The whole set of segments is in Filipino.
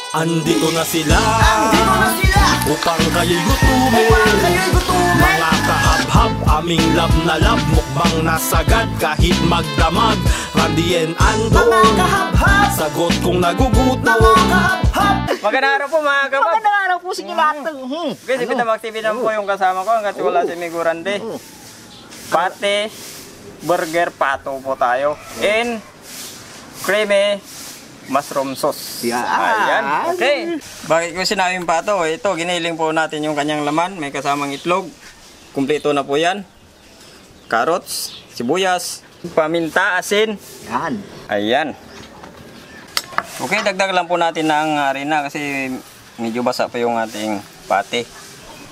Andito na sila upang kayo'y gutumin. Mga kahab-hab, aming lab na lab, mukbang nasagad kahit magdamag. Randy and Ando, sagot kung nagugutom. Magandang araw po mga kabab. Magandang araw po sa inyo lahat. Guys, ibinamactivity po yung kasama ko hanggat wala si Migo Randy. Pate, burger pato po tayo. And creamy mushroom sauce. Ayan. Okay. Bakit ko sinabing pato? Ito, giniling po natin yung kanyang laman. May kasamang itlog. Kumpleto na po yan. Carrots, sibuyas, paminta, asin. Yan. Ayan. Okay, dagdag lang po natin ng harina kasi medyo basa pa yung ating pati.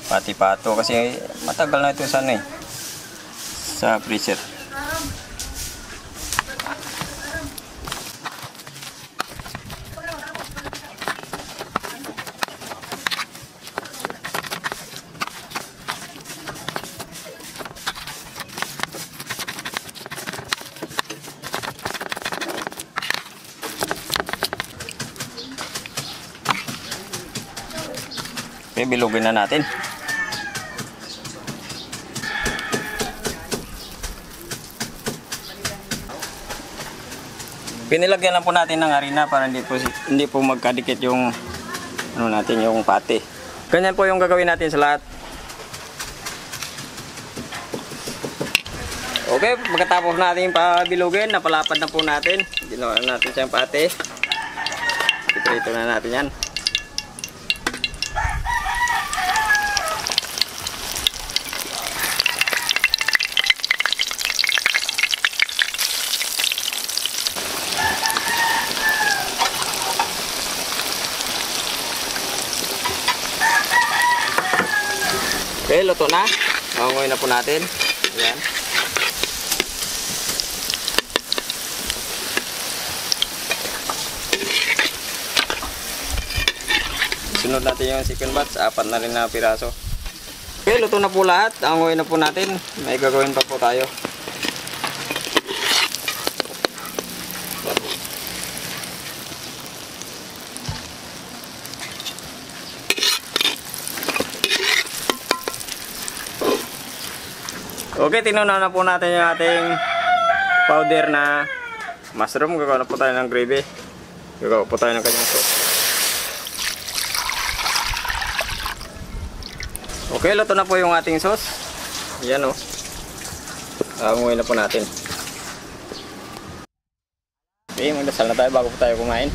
Pati-pato kasi matagal na ito sa freezer. Okay, bilugin na natin. Pinilagyan lang po natin ng harina para hindi po magkadikit yung yung pati. Ganyan po yung gagawin natin sa lahat. Okay, pagkatapos natin pabilugin, napalapad na po natin. Ginawa natin siyang pati. Iprito na natin yan. Okay, luto na. Maungoy na po natin. Ayan. Sunod natin yung second batch. 4 na rin na piraso. Okay, luto na po lahat. Maungoy na po natin. May gagawin pa po tayo. Okay, tinunaw na po natin yung ating powder na mushroom. Gagawa na po tayo ng gravy. Gagawa po tayo ng kanyang sauce. Okay, luto na po yung ating sauce. Ayan o. Anguin na po natin. Okay, magdasal na tayo bago po tayo kumain.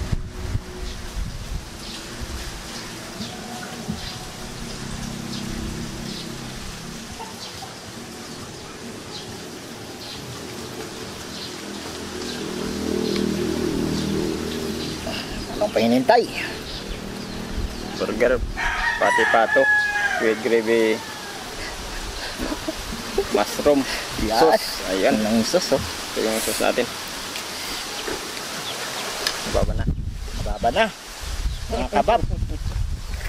Anong pahinintay? Burger, pati-pato, with gravy, mushroom, sauce. Ayan. Ang sauce, oh. Ito yung sauce natin. Mababa na. Mababa na. Mga kabab.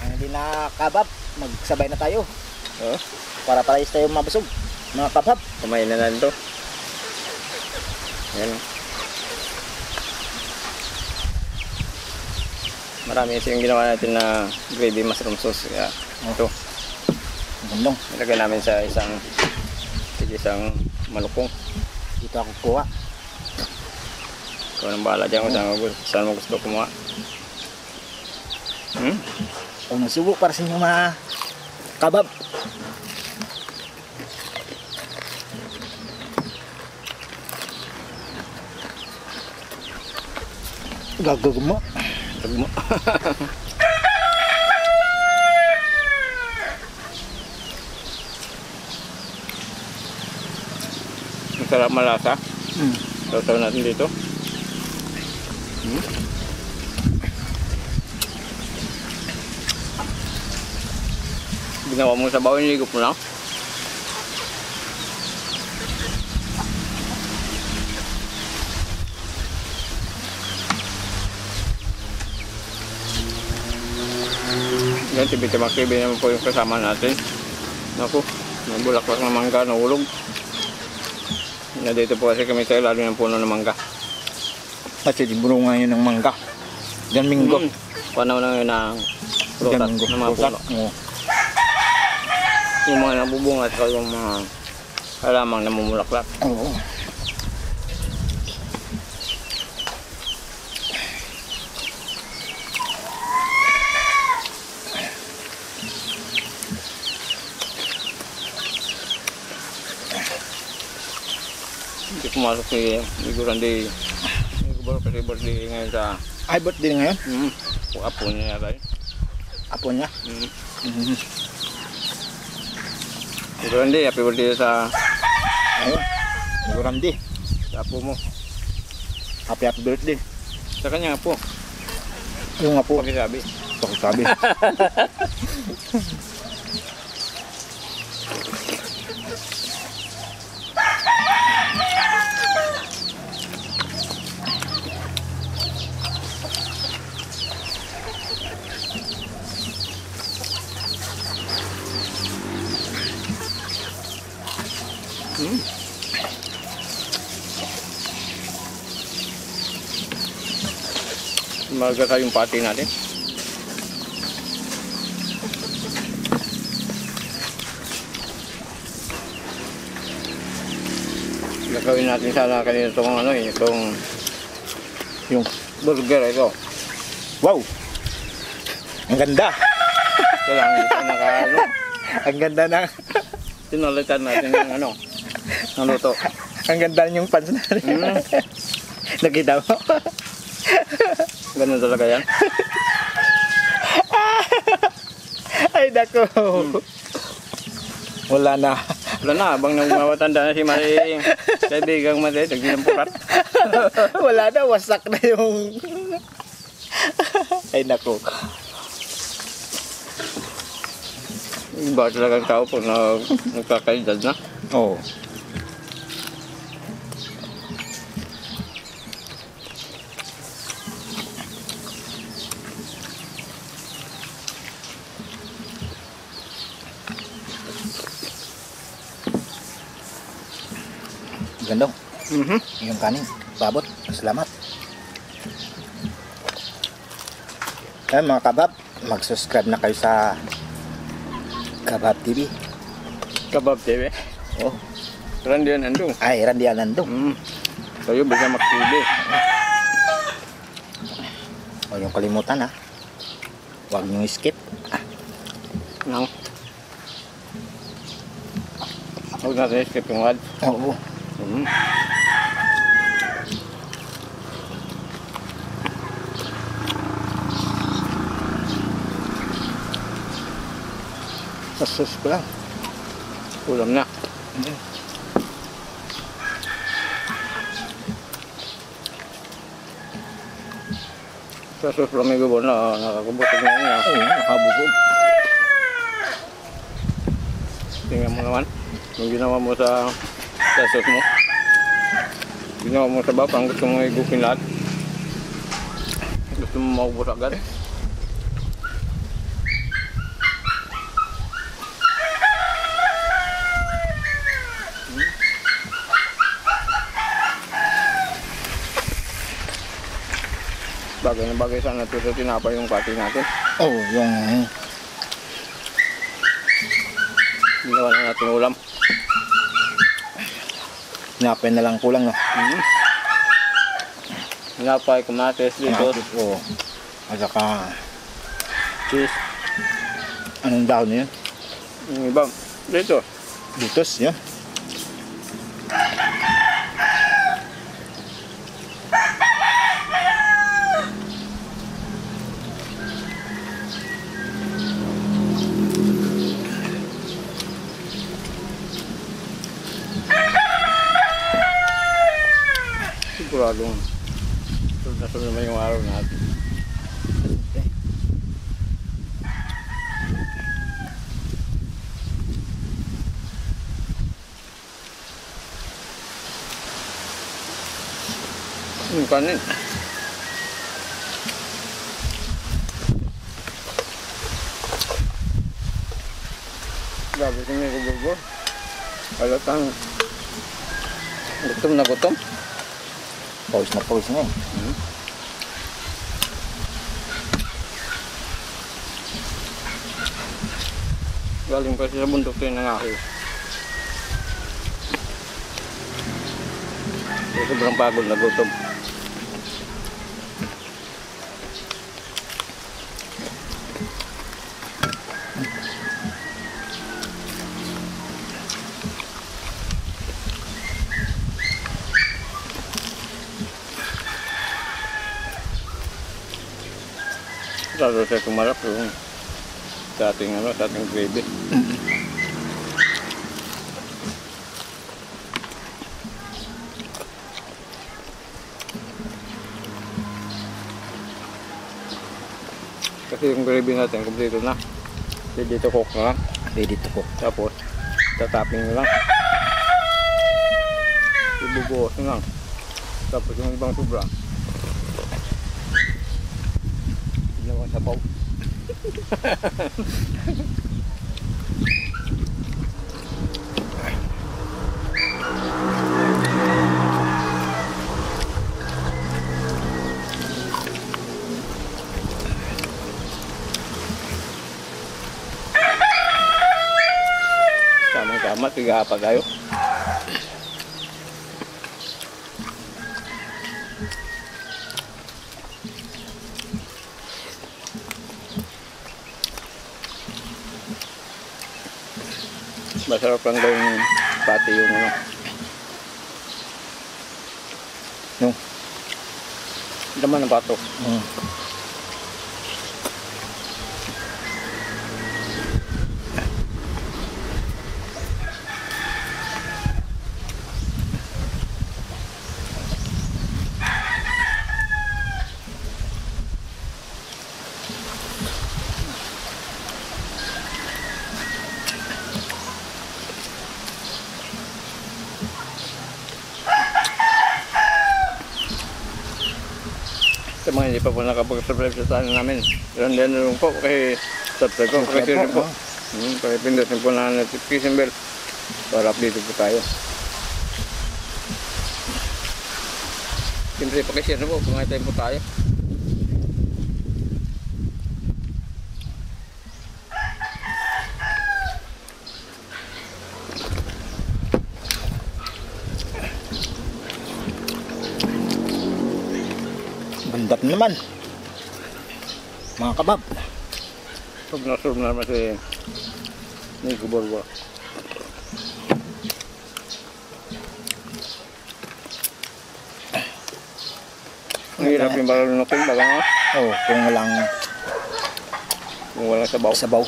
Ang hindi na kabab, magsabay na tayo. Oh, Para parehas tayo mabusog. Mga kabab. kumain na lang ito. Ayan. Marami yung ginawa natin na gravy mushroom sauce. Kaya ito, Gandong. nilagay namin sa isang malukong. Dito ako kuha. Ikaw nang bahala dyan kung saan mo gusto kumuha. Unang subo para sa inyo mga kabab. Gagawin mo. Tagmo. Masarap malasa. Sasaw natin dito. Ginawa mo sa bawang, niligup mo lang. Yan, tibitimaktibi naman po yung kasama natin. Naku, may bulaklak na mangga, nahulog. Dito po kasi kami tayo lalo ng puno ng mangga. Kasi di bunungan yun ng mangga. Yan minggo. Panaw na yun ng prutas ng mga puno. Oo. Yung mga nabubunga at yung mga halamang namumulaklak. Oo. Hindi pumasok si Migurandi. Kasi birthday ngayon sa... Ay, birthday ngayon? Apo niya yata yun. Apo niya? Migurandi, happy birthday sa... Ayun. Migurandi. Sa apo mo. Happy birthday. Sa kanya apo. Yung apo. Pakisabi. Pakisabi. Magkaka yung pati natin. Gagawin natin sana kanina itong ano eh, itong Yung, burger ito. wow! Ang ganda! Ito lang, ito naka-ano. Ang ganda ng... Tinalitan natin yung ano, ng luto. Ang ganda yung pants natin. Nakita mo? Ganun talaga yan. Ay, dako. Wala na. Wala na, habang nagmawatanda na si Mari, kaibigang Mari, nagdinampurat. Wala na, wasak na yung... Ay, dako. Iba talagang tao po na nagkakaedad na. Oo. Gandong. Yung kanin. Babot. Salamat. Ayun mga kabab, mag-subscribe na kayo sa Kabab TV. Kabab TV. Oh. Randy Anandong. Ay, Randy Anandong. Kayo bisa mag-TV. O yung kalimutan ha. Huwag nyo skip. Nang. Huwag natin skip yung ad. Oo. Sasus ko lang. Ulam na. Sa suslo may gubo na nakakabutog na yun. Oo, nakabusog. Tingnan mo naman. Yung ginawa mo sa sus mo. Ginawa mo sa bapang gusto mo igupin lahat. Gusto mo maubos agad. Bagay na bagay sana ito sa tinapay yung pati natin. Oo, yung... Ginawa na natin ulam. Napay na lang kulang, no? Tinapay, kamates, dito. Oo. At saka... Cheese. Anong dahon na yun? Yung iba, dito. Litos, yun. Siguradong sunod na sunod naman yung araw natin. Yung kanin. Grabe kung may gugugo. Halatang gutom na gutom. Pawis na eh. Galing pa sa bundok rin ng ako. Sobrang pagod na gutom. Lalo siya kumarap yung sa ating gravy. Kasi yung gravy natin kompleto na. Ready to cook na lang. Ready to cook. Tapos tatapping na lang. Ibubuhos na lang. Tapos yung ibang sobra. Ginawa sa baw. Samang-sama, tiga-apa tayo. Masarap lang daw yung pati yung ano. Yung? Laman ng pato. Sa mga hindi pa po nakapag-subscribe sa channel namin, then lang po kay subscribe po, kay share po. Kaya pindutin po na notification bell para update po tayo. Siyempre pakishare na po kung may time po tayo. Bandat naman. Mga kabab. Sob na naman si Nico Borba. Ang hirap yung balunukin baga nga. Oh, kung walang sabaw. Sabaw.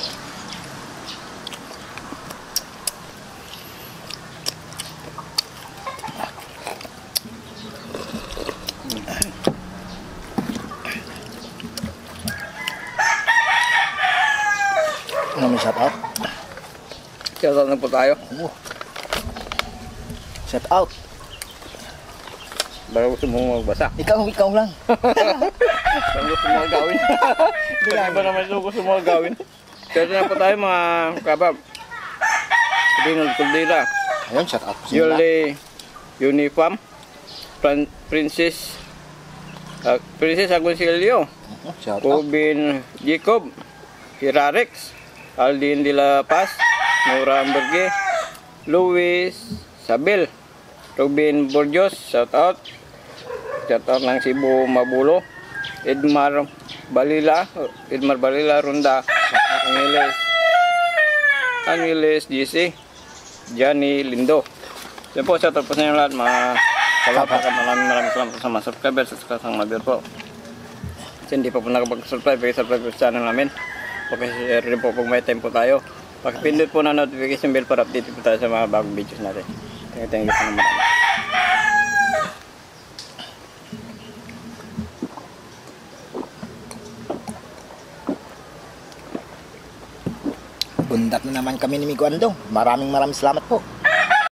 Ano may shout out? Shout out na po tayo. Shout out. Bago gusto mong magbasa. Ikaw lang. Bago gusto mong gawin. Kasi ba naman gusto mong gawin. Shout out na po tayo mga kabab. Dinol Kuldira. Ayun, shout out. Yuli Uniform. Princess Agoncillo. Shout out. Cobin Jacob. Hirarex. Aldin de la Paz, Nora Amberge, Luis Sabel, Robin Borjos, shout out ng Cebu Mabulo, Edmar Balila, Ronda, Angeles GC, Johnny Lindo. Yan po, shout out po sa inyo lahat, mga kalapa, maraming salamat sa mga subscribers at sa mga mabir po. Kasi hindi pa po nakapag-subscribe, subscribe po sa channel namin. Pakishare rin po kung may time po tayo. Pakipindot po na notification bell para update po tayo sa mga bagong videos natin. Thank you po naman. Bundat na naman kami ni Migo Andong. Maraming salamat po.